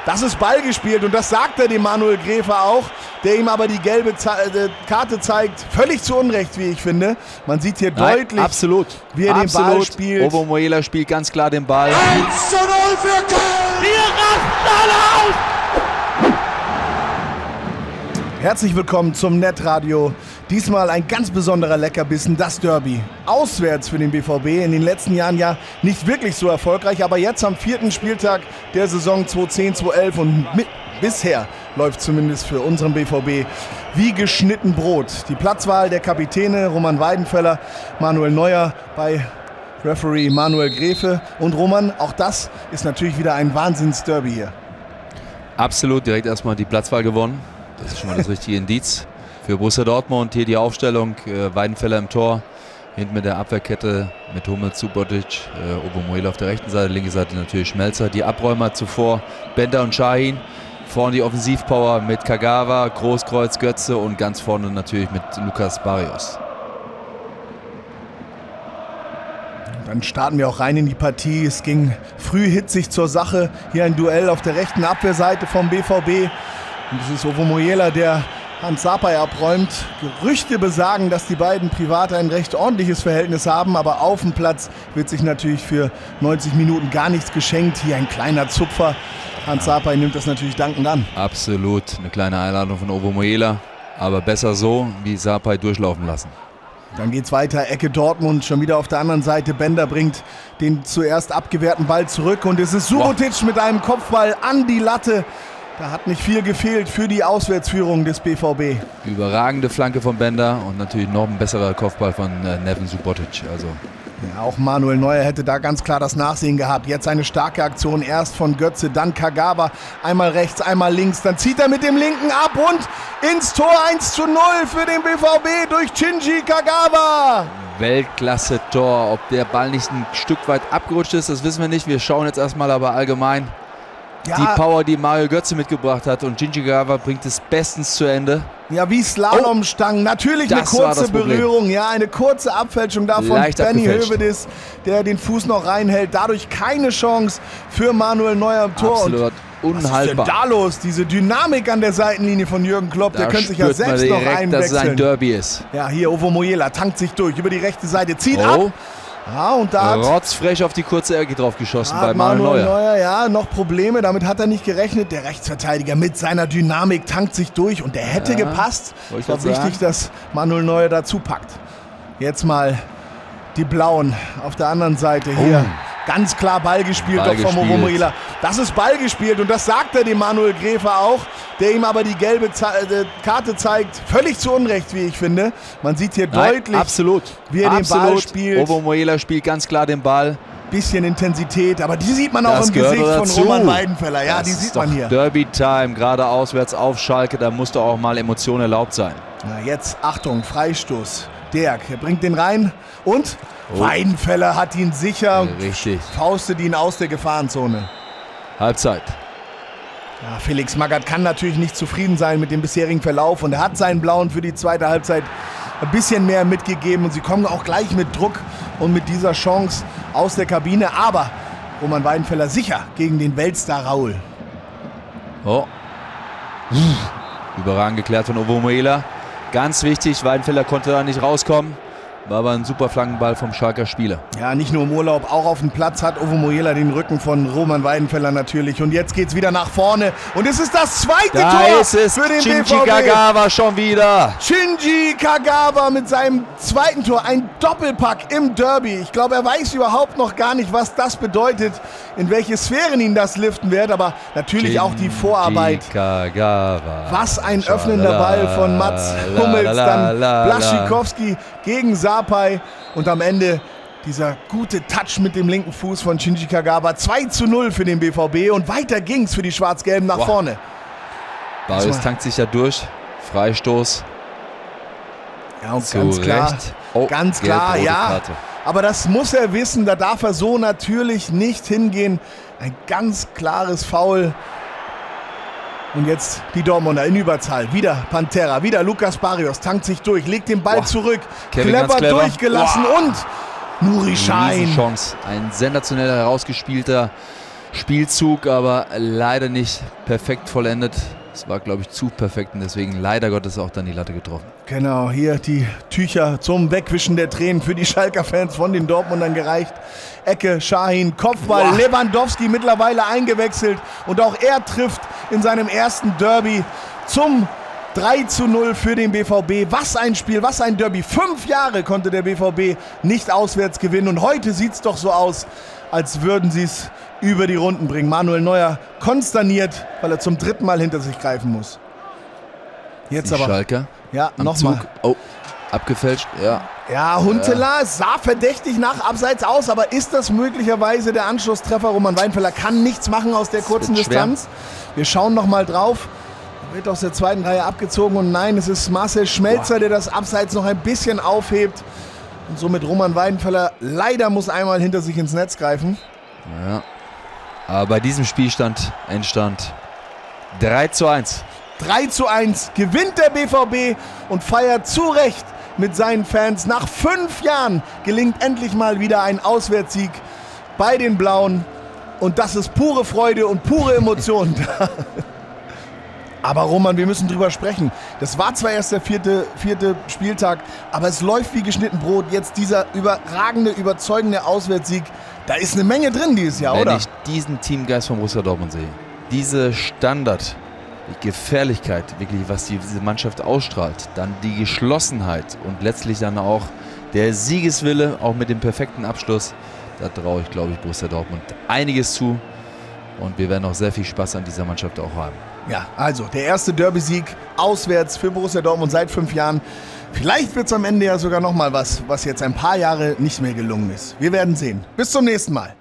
Das ist Ball gespielt und das sagt er dem Manuel Gräfe auch, der ihm aber die gelbe Karte zeigt. Völlig zu Unrecht, wie ich finde. Man sieht hier deutlich, absolut, wie er den Ball spielt. Ovomoyela spielt ganz klar den Ball. 1:0 für Köln! Wir rasten alle aus! Herzlich willkommen zum Netradio. Diesmal ein ganz besonderer Leckerbissen, das Derby. Auswärts für den BVB, in den letzten Jahren ja nicht wirklich so erfolgreich, aber jetzt am 4. Spieltag der Saison 2010-2011 und bisher läuft zumindest für unseren BVB wie geschnitten Brot. Die Platzwahl der Kapitäne Roman Weidenfeller, Manuel Neuer bei Referee Manuel Gräfe und Roman, auch das ist natürlich wieder ein Wahnsinns-Derby hier. Absolut, direkt erstmal die Platzwahl gewonnen. Das ist schon mal das richtige Indiz für Borussia Dortmund. Hier die Aufstellung, Weidenfeller im Tor, hinten mit der Abwehrkette mit Hummels, Subotic, Ovomoyela auf der rechten Seite, linke Seite natürlich Schmelzer. Die Abräumer zuvor Bender und Şahin. Vorne die Offensivpower mit Kagawa, Großkreuz, Götze und ganz vorne natürlich mit Lucas Barrios. Dann starten wir auch rein in die Partie. Es ging früh hitzig zur Sache. Hier ein Duell auf der rechten Abwehrseite vom BVB. Und es ist Ovomoyela, der Hans Sapai abräumt. Gerüchte besagen, dass die beiden privat ein recht ordentliches Verhältnis haben, aber auf dem Platz wird sich natürlich für 90 Minuten gar nichts geschenkt. Hier ein kleiner Zupfer. Hans Sapai nimmt das natürlich dankend an. Absolut, eine kleine Einladung von Ovomoyela, aber besser so, wie Sapai durchlaufen lassen. Dann geht's weiter, Ecke Dortmund, schon wieder auf der anderen Seite. Bender bringt den zuerst abgewehrten Ball zurück und es ist Subotic mit einem Kopfball an die Latte. Da hat nicht viel gefehlt für die Auswärtsführung des BVB. Überragende Flanke von Bender und natürlich noch ein besserer Kopfball von Neven Subotic. Also ja, auch Manuel Neuer hätte da ganz klar das Nachsehen gehabt. Jetzt eine starke Aktion, erst von Götze, dann Kagawa. Einmal rechts, einmal links, dann zieht er mit dem linken ab und ins Tor 1:0 für den BVB durch Shinji Kagawa. Weltklasse-Tor. Ob der Ball nicht ein Stück weit abgerutscht ist, das wissen wir nicht. Wir schauen jetzt erstmal aber allgemein. Ja, die Power, die Mario Götze mitgebracht hat, und Shinji Kagawa bringt es bestens zu Ende. Ja, wie Slalomstangen. Natürlich eine kurze Berührung, ja, eine kurze Abfälschung davon. Benny Hövedes, der den Fuß noch reinhält. Dadurch keine Chance für Manuel Neuer im Tor. Absolut unhaltbar. Was ist denn da los? Diese Dynamik an der Seitenlinie von Jürgen Klopp, der könnte sich ja selbst noch einwechseln. Dass es ein Derby ist. Ja, hier Ovomoyela tankt sich durch über die rechte Seite, zieht ab. Ja, und da hat rotzfrech auf die kurze Ecke drauf geschossen bei Manuel Neuer. Ja, noch Probleme, damit hat er nicht gerechnet. Der Rechtsverteidiger mit seiner Dynamik tankt sich durch und der hätte gepasst. Es war wichtig, dass Manuel Neuer dazu packt. Jetzt mal die Blauen auf der anderen Seite hier. Ganz klar Ball gespielt vom Ovomoyela. Das ist Ball gespielt und das sagt er dem Manuel Gräfe auch, der ihm aber die gelbe Karte zeigt. Völlig zu Unrecht, wie ich finde. Man sieht hier deutlich, wie er den Ball spielt. Ovomoyela spielt ganz klar den Ball. Bisschen Intensität, aber die sieht man auch im Gesicht von Roman Weidenfeller. Ja, die sieht man hier. Derby-Time, gerade auswärts auf Schalke, da muss doch auch mal Emotion erlaubt sein. Na, jetzt, Achtung, Freistoß. Dirk, er bringt den rein und Weidenfeller hat ihn sicher. Richtig. Faustet ihn aus der Gefahrenzone. Halbzeit. Ja, Felix Magath kann natürlich nicht zufrieden sein mit dem bisherigen Verlauf und er hat seinen Blauen für die zweite Halbzeit ein bisschen mehr mitgegeben und sie kommen auch gleich mit Druck und mit dieser Chance aus der Kabine, aber Roman Weidenfeller sicher gegen den Weltstar Raul. Überragend geklärt von Ovomoyela. Ganz wichtig, Weidenfeller konnte da nicht rauskommen. War aber ein super Flankenball vom Schalker Spieler. Ja, nicht nur im Urlaub, auch auf dem Platz hat Ovomoyela den Rücken von Roman Weidenfeller natürlich. Und jetzt geht's wieder nach vorne. Und es ist das zweite Tor für den BVB. Shinji Kagawa schon wieder. Shinji Kagawa mit seinem zweiten Tor. Ein Doppelpack im Derby. Ich glaube, er weiß überhaupt noch gar nicht, was das bedeutet, in welche Sphären ihn das liften wird. Aber natürlich auch die Vorarbeit. Kagawa. Was ein öffnender Ball von Mats Hummels. Dann Blaszczykowski gegen Sapai und am Ende dieser gute Touch mit dem linken Fuß von Shinji Kagawa. 2:0 für den BVB und weiter ging's für die Schwarz-Gelben nach vorne. Barrios tankt sich ja durch. Freistoß. Ja, und ganz klar. Ganz klar, ja. Karte. Aber das muss er wissen, da darf er so natürlich nicht hingehen. Ein ganz klares Foul. Und jetzt die Dortmunder in Überzahl. Wieder Pantera, wieder Lucas Barrios, tankt sich durch, legt den Ball zurück. Clever durchgelassen und Nuri Şahin. Chance. Ein sensationell herausgespielter Spielzug, aber leider nicht perfekt vollendet. Es war, glaube ich, zu perfekt und deswegen leider Gottes auch dann die Latte getroffen. Genau, hier die Tücher zum Wegwischen der Tränen für die Schalker-Fans von den Dortmundern gereicht. Ecke, Şahin, Kopfball, wow. Lewandowski mittlerweile eingewechselt und auch er trifft in seinem ersten Derby zum 3:0 für den BVB. Was ein Spiel, was ein Derby. 5 Jahre konnte der BVB nicht auswärts gewinnen und heute sieht es doch so aus, als würden sie es über die Runden bringen. Manuel Neuer konsterniert, weil er zum 3. Mal hinter sich greifen muss. Jetzt die aber. Schalker. Ja, nochmal. Oh, abgefälscht, ja. Ja, Huntelaar sah verdächtig nach Abseits aus, aber ist das möglicherweise der Anschlusstreffer? Roman Weidenfeller kann nichts machen aus der kurzen Distanz. Wir schauen nochmal drauf. Wird aus der zweiten Reihe abgezogen und nein, es ist Marcel Schmelzer, der das Abseits noch ein bisschen aufhebt. Und somit Roman Weidenfeller leider muss einmal hinter sich ins Netz greifen. Ja. Aber bei diesem Endstand 3:1. 3:1 gewinnt der BVB und feiert zu Recht mit seinen Fans. Nach 5 Jahren gelingt endlich mal wieder ein Auswärtssieg bei den Blauen. Und das ist pure Freude und pure Emotion. Aber Roman, wir müssen drüber sprechen. Das war zwar erst der vierte Spieltag, aber es läuft wie geschnitten Brot. Jetzt dieser überragende, überzeugende Auswärtssieg. Da ist eine Menge drin dieses Jahr, oder? Wenn ich diesen Teamgeist von Borussia Dortmund sehe, diese Standard, die Gefährlichkeit, wirklich, was diese Mannschaft ausstrahlt, dann die Geschlossenheit und letztlich dann auch der Siegeswille, auch mit dem perfekten Abschluss, da traue ich, glaube ich, Borussia Dortmund einiges zu. Und wir werden auch sehr viel Spaß an dieser Mannschaft auch haben. Ja, also der erste Derby-Sieg auswärts für Borussia Dortmund seit 5 Jahren. Vielleicht wird es am Ende ja sogar nochmal was jetzt ein paar Jahre nicht mehr gelungen ist. Wir werden sehen. Bis zum nächsten Mal.